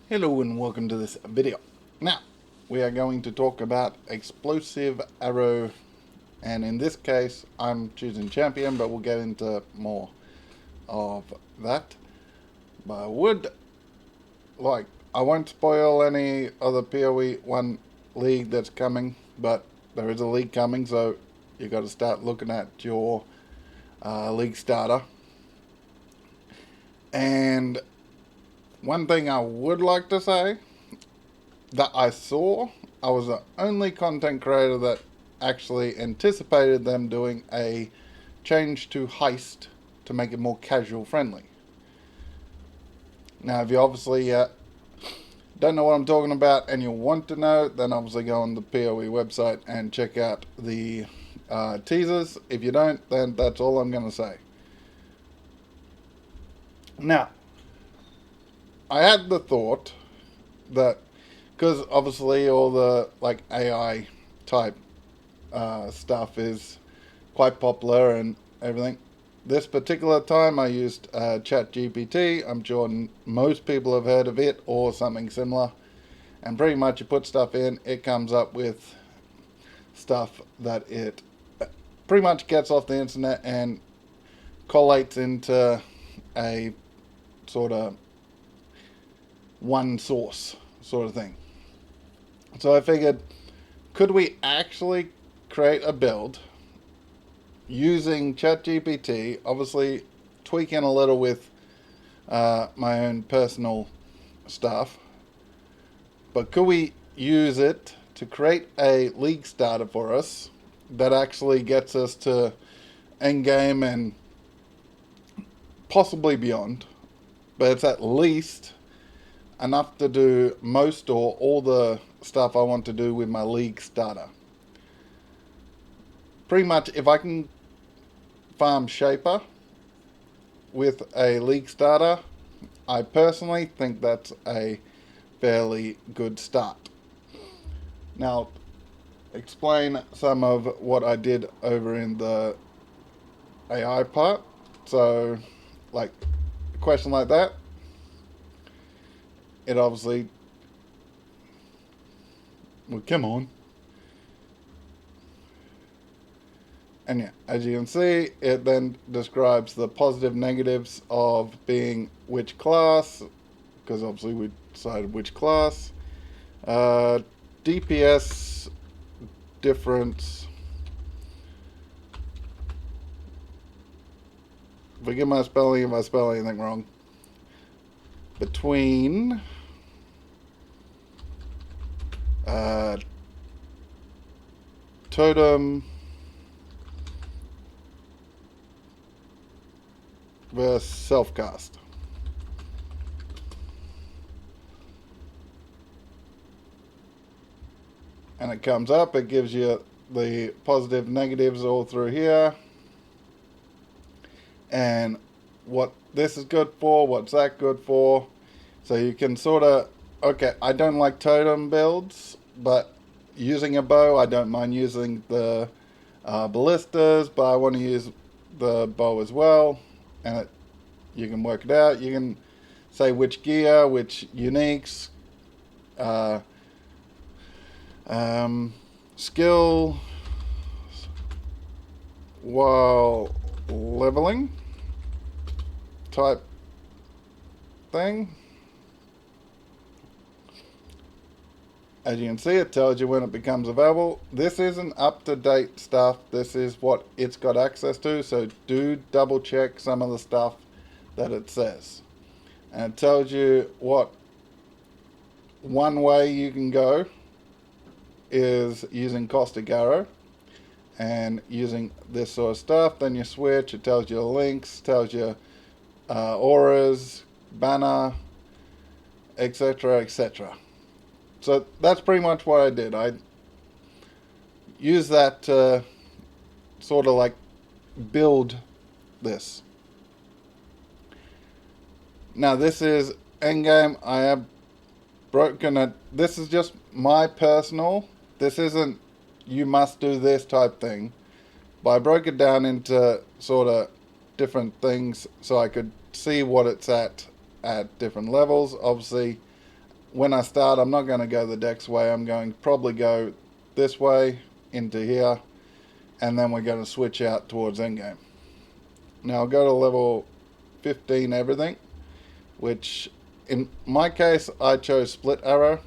Hello and welcome to this video. Now, we are going to talk about explosive arrow, and in this case I'm choosing champion, but we'll get into more of that. But I won't spoil any other PoE 1 league that's coming, but there is a league coming, so you got to start looking at your league starter. And one thing I would like to say that I was the only content creator that actually anticipated them doing a change to heist to make it more casual friendly. Now, if you obviously don't know what I'm talking about and you want to know, then obviously go on the PoE website and check out the teasers. If you don't, then that's all I'm going to say. Now, I had the thought that because obviously all the like AI type stuff is quite popular and everything. This particular time I used ChatGPT. I'm sure most people have heard of it or something similar. And pretty much you put stuff in, it comes up with stuff that it pretty much gets off the internet and collates into a sort of one source sort of thing. So I figured, could we actually create a build using ChatGPT, obviously tweaking a little with my own personal stuff, but could we use it to create a league starter for us that actually gets us to Endgame and possibly beyond, but it's at least enough to do most or all the stuff I want to do with my league starter. Pretty much, if I can farm Shaper with a league starter, I personally think that's a fairly good start. Now, explain some of what I did over in the AI part. So, like, a question like that, it obviously, well, come on. And yeah, as you can see, it then describes the positive negatives of being which class, because obviously we decided which class. DPS difference. Forgive my spelling if I spell anything wrong. Between totem versus self-cast. And it comes up, it gives you the positive negatives all through here. And what this is good for, what's that good for. So you can sort of, okay, I don't like totem builds, but using a bow, I don't mind using the ballistas, but I want to use the bow as well. And you can work it out. You can say which gear, which uniques, skill while leveling type thing. As you can see, it tells you when it becomes available. This isn't up-to-date stuff. This is what it's got access to, so do double check some of the stuff that it says. And it tells you what one way you can go is using caustic arrow and using this sort of stuff. Then you switch, it tells you the links, tells you auras, banner, etc, etc. So that's pretty much what I did. I used that to sort of like build this. Now this is Endgame. I have broken it. This is just my personal. This isn't you must do this type thing. But I broke it down into sort of different things so I could see what it's at different levels. Obviously, when I start, I'm not going to go the Dex way. I'm going to probably go this way into here, and then we're going to switch out towards Endgame. Now I'll go to level 15 everything, which in my case I chose split arrow.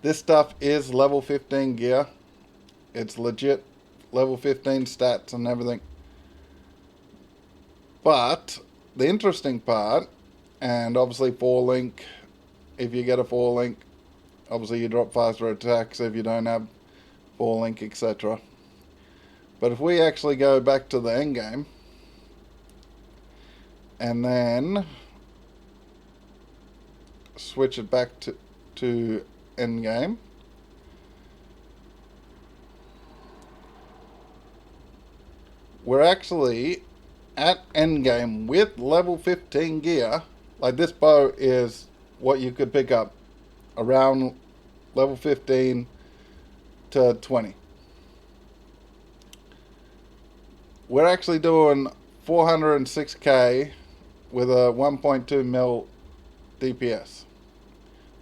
This stuff is level 15 gear. It's legit level 15 stats and everything. But the interesting part, and obviously 4 link, if you get a 4 link, obviously you drop faster attacks if you don't have 4 link, etc. But if we actually go back to the end game, and then switch it back to end game, we're actually at end game with level 15 gear. Like, this bow is what you could pick up around level 15 to 20. We're actually doing 406k with a 1.2 mil DPS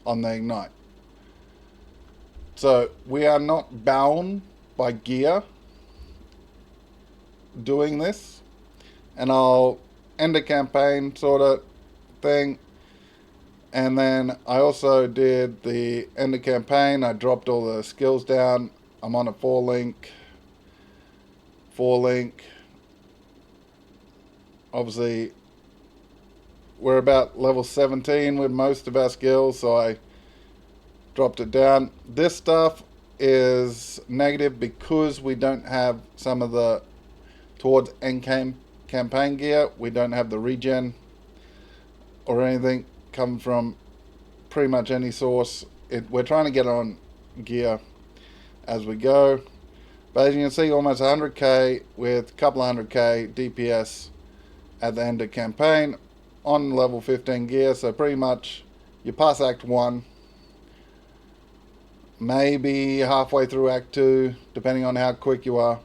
on the Ignite. So we are not bound by gear doing this. And I'll end a campaign sort of thing. And then I also did the end of campaign. I dropped all the skills down. I'm on a 4 link. Obviously, we're about level 17 with most of our skills, so I dropped it down. This stuff is negative because we don't have some of the towards end campaign gear. We don't have the regen or anything come from pretty much any source. We're trying to get on gear as we go. But as you can see, almost 100k with a couple of 100k DPS at the end of campaign on level 15 gear. So pretty much you pass Act 1, maybe halfway through Act 2, depending on how quick you are.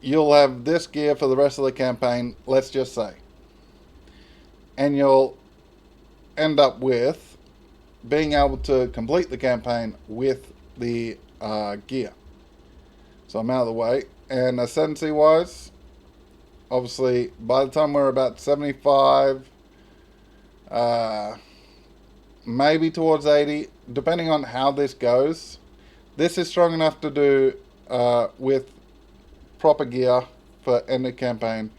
You'll have this gear for the rest of the campaign, let's just say. And you'll end up with being able to complete the campaign with the gear. So I'm out of the way. And Ascendancy wise, obviously by the time we're about 75, maybe towards 80, depending on how this goes, this is strong enough to do with proper gear for end of campaign.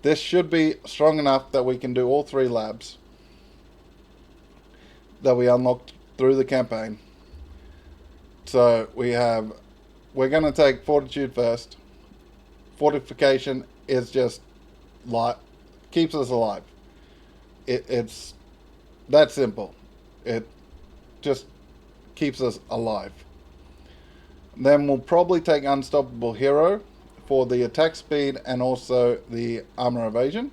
This should be strong enough that we can do all 3 labs that we unlocked through the campaign. So we're going to take Fortitude first. Fortification is just keeps us alive. It's that simple. It just keeps us alive. Then we'll probably take Unstoppable Hero for the attack speed and also the armor evasion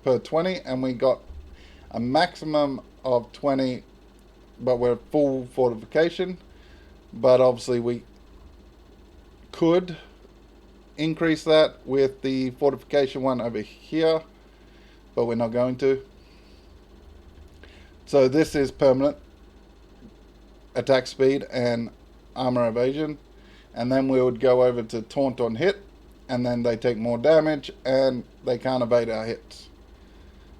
per 20, and we got a maximum of 20, but we're full fortification. But obviously we could increase that with the fortification one over here, but we're not going to. So this is permanent attack speed and armor evasion, and then we would go over to taunt on hit, and then they take more damage and they can't evade our hits.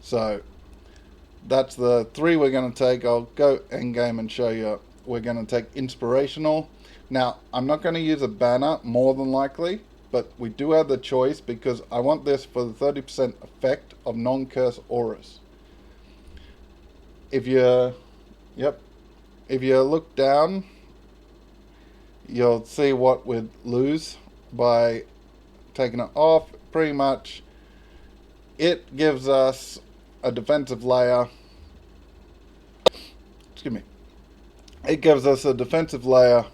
So that's the 3 we're going to take. I'll go end game and show you. We're going to take inspirational. Now I'm not going to use a banner more than likely, but we do have the choice because I want this for the 30% effect of non-curse auras. If you look down, you'll see what we'd lose by taking it off. Pretty much it gives us a defensive layer. Excuse me. It gives us a defensive layer,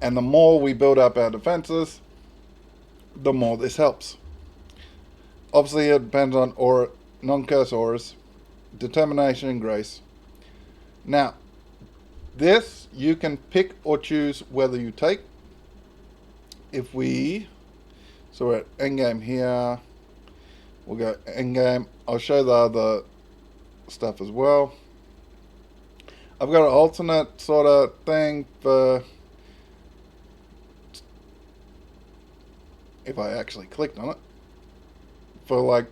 and the more we build up our defenses, the more this helps. Obviously it depends on aura, non-curse auras, determination and grace. Now this you can pick or choose whether you take. So we're at endgame here, We'll go Endgame. I'll show the other stuff as well. I've got an alternate sort of thing for, if I actually clicked on it, for like,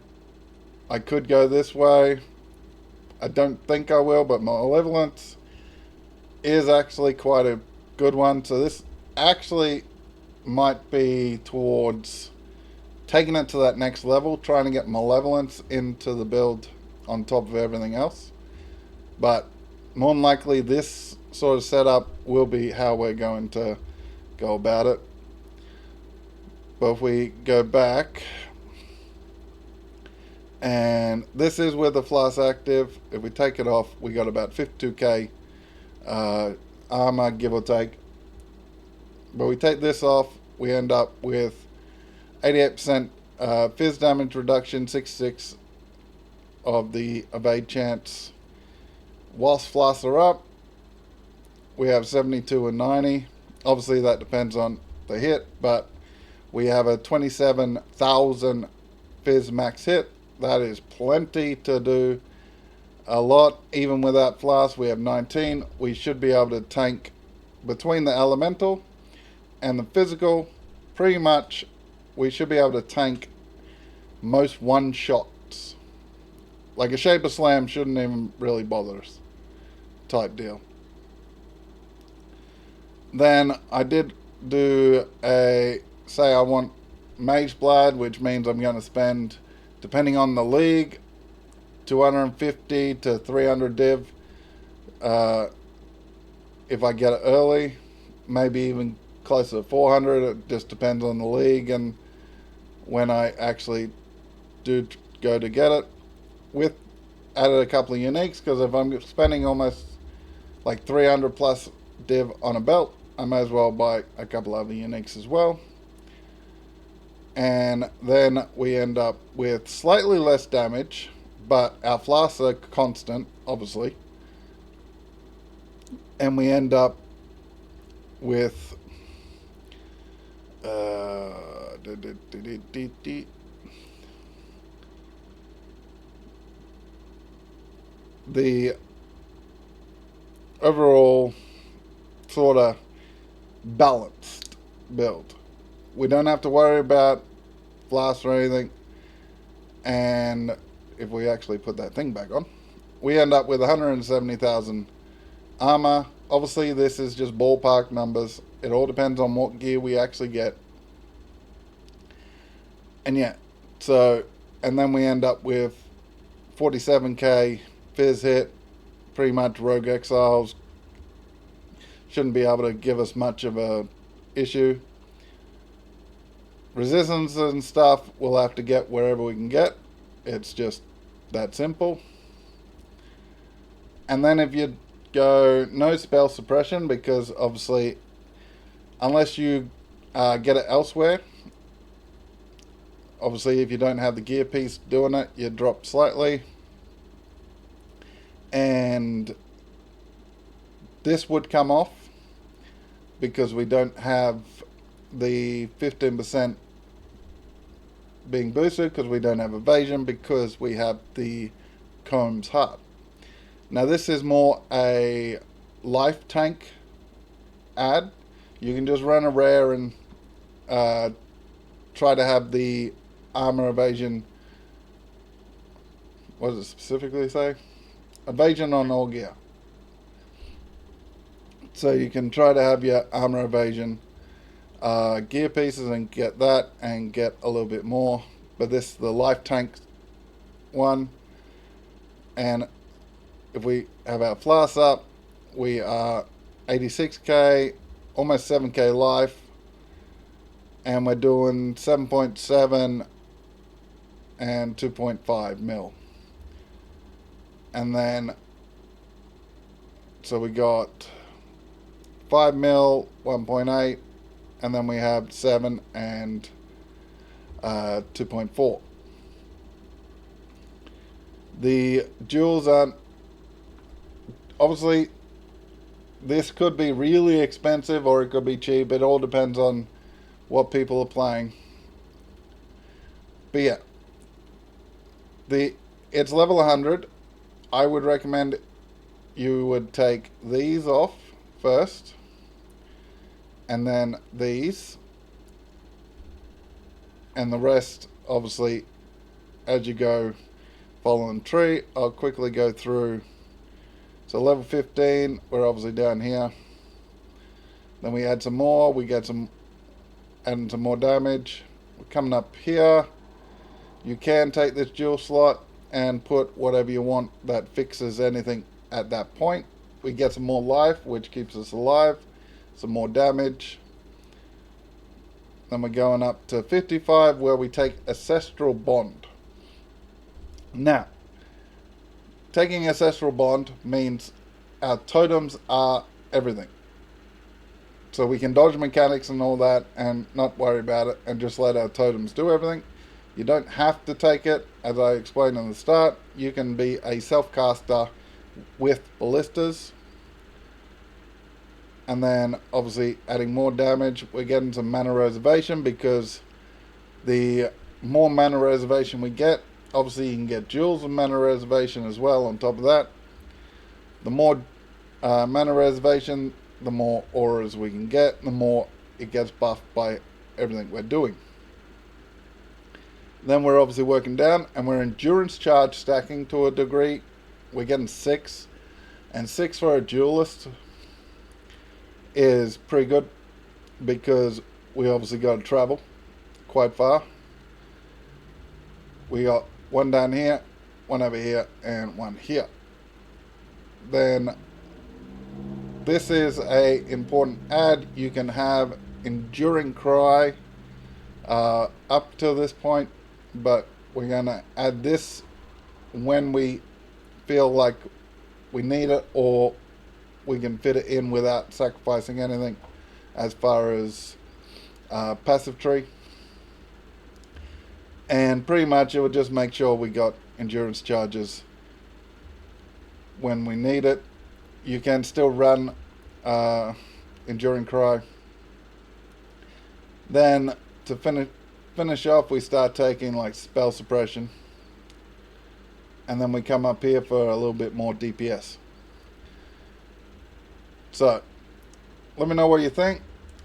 I could go this way. I don't think I will, but Malevolence is actually quite a good one. So this actually might be towards taking it to that next level, trying to get Malevolence into the build on top of everything else. But more than likely, this sort of setup will be how we're going to go about it. But if we go back, and this is with the Floss active. If we take it off, we got about 52k armor, give or take. But we take this off, we end up with 88% fizz damage reduction, 66 of the evade chance. Whilst Floss are up, we have 72 and 90. Obviously, that depends on the hit, but we have a 27,000 fizz max hit. That is plenty to do a lot. Even without Floss, we have 19. We should be able to tank between the elemental and the physical. Pretty much, we should be able to tank most one shots. Like a Shaper Slam shouldn't even really bother us, type deal. Then I did do say I want Mage Blood, which means I'm going to spend, depending on the league, 250 to 300 div if I get it early. Maybe even closer to 400. It just depends on the league and when I actually do go to get it. With added a couple of uniques, because if I'm spending almost like 300 plus div on a belt, I may as well buy a couple other uniques as well. And then we end up with slightly less damage, but our flasks are constant, obviously. And we end up with the overall sort of balanced build. We don't have to worry about flasks or anything. And if we actually put that thing back on, we end up with 170,000 armor. Obviously, this is just ballpark numbers. It all depends on what gear we actually get. And yeah, so, and then we end up with 47k fizz hit. Pretty much Rogue Exiles shouldn't be able to give us much of a issue. Resistance and stuff we'll have to get wherever we can get. It's just that simple. And then if you go no spell suppression, because obviously unless you get it elsewhere, obviously if you don't have the gear piece doing it, you drop slightly. And this would come off because we don't have the 15% being boosted, because we don't have evasion, because we have the Combs Heart. Now this is more a life tank ad. You can just run a rare and try to have the armor evasion. What does it specifically say? Evasion on all gear. So you can try to have your armor evasion gear pieces and get that and get a little bit more. But this is the life tank one. And if we have our flasks up, we are 86k, almost 7k life. And we're doing 7.7 and 2.5 mil. And then, so we got 5 mil, 1.8, and then we have 7 and 2.4. The jewels aren't, obviously, this could be really expensive or it could be cheap. It all depends on what people are playing. But yeah, It's level 100. I would recommend you would take these off first, and then these, and the rest obviously as you go following the tree. I'll quickly go through. So level 15, we're obviously down here. Then we add some more, we get some, adding some more damage. We're coming up here. You can take this jewel slot and put whatever you want that fixes anything at that point. We get some more life, which keeps us alive. Some more damage. Then we're going up to 55, where we take Ancestral Bond. Now, taking Ancestral Bond means our totems are everything. So we can dodge mechanics and all that and not worry about it and just let our totems do everything. You don't have to take it. As I explained in the start, you can be a self-caster with ballistas. And then obviously adding more damage. We're getting some mana reservation, because the more mana reservation we get, obviously you can get jewels of mana reservation as well on top of that. The more mana reservation, the more auras we can get, the more it gets buffed by everything we're doing. Then we're obviously working down, and we're endurance charge stacking to a degree. We're getting 6, and 6 for a duelist is pretty good, because we obviously got to travel quite far. We got one down here, one over here, and one here. Then this is a important add. You can have Enduring Cry up to this point, but we're going to add this when we feel like we need it, or we can fit it in without sacrificing anything as far as passive tree. And pretty much it would just make sure we got endurance charges when we need it. You can still run Enduring Cry. Then to finish off, we start taking like spell suppression, and then we come up here for a little bit more DPS. So let me know what you think.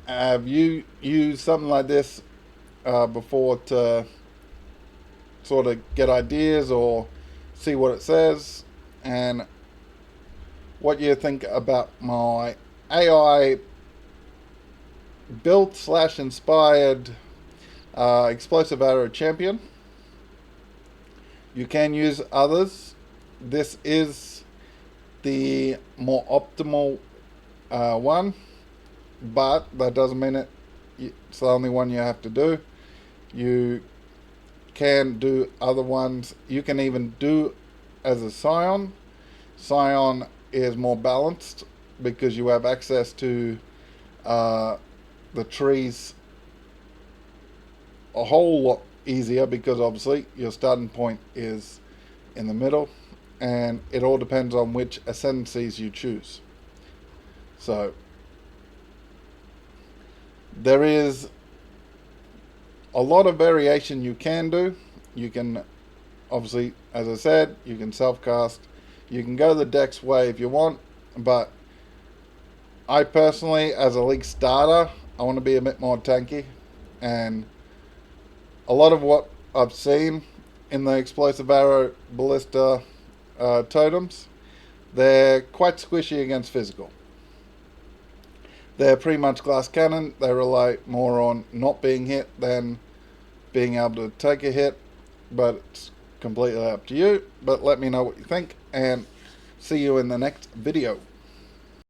Have you used something like this before to sort of get ideas or see what it says, and what you think about my AI built / inspired explosive arrow champion? You can use others. This is the more optimal one, but that doesn't mean it's the only one you have to do. You can do other ones. You can even do as a scion. Scion is more balanced, because you have access to the trees a whole lot easier, because obviously your starting point is in the middle, and it all depends on which ascendancies you choose. So there is a lot of variation you can do. You can obviously, as I said, you can self-cast. You can go the Dex way if you want, but I personally, as a league starter, I want to be a bit more tanky, and a lot of what I've seen in the explosive arrow ballista totems, they're quite squishy against physical. They're pretty much glass cannon. They rely more on not being hit than being able to take a hit, but it's completely up to you. But let me know what you think, and see you in the next video.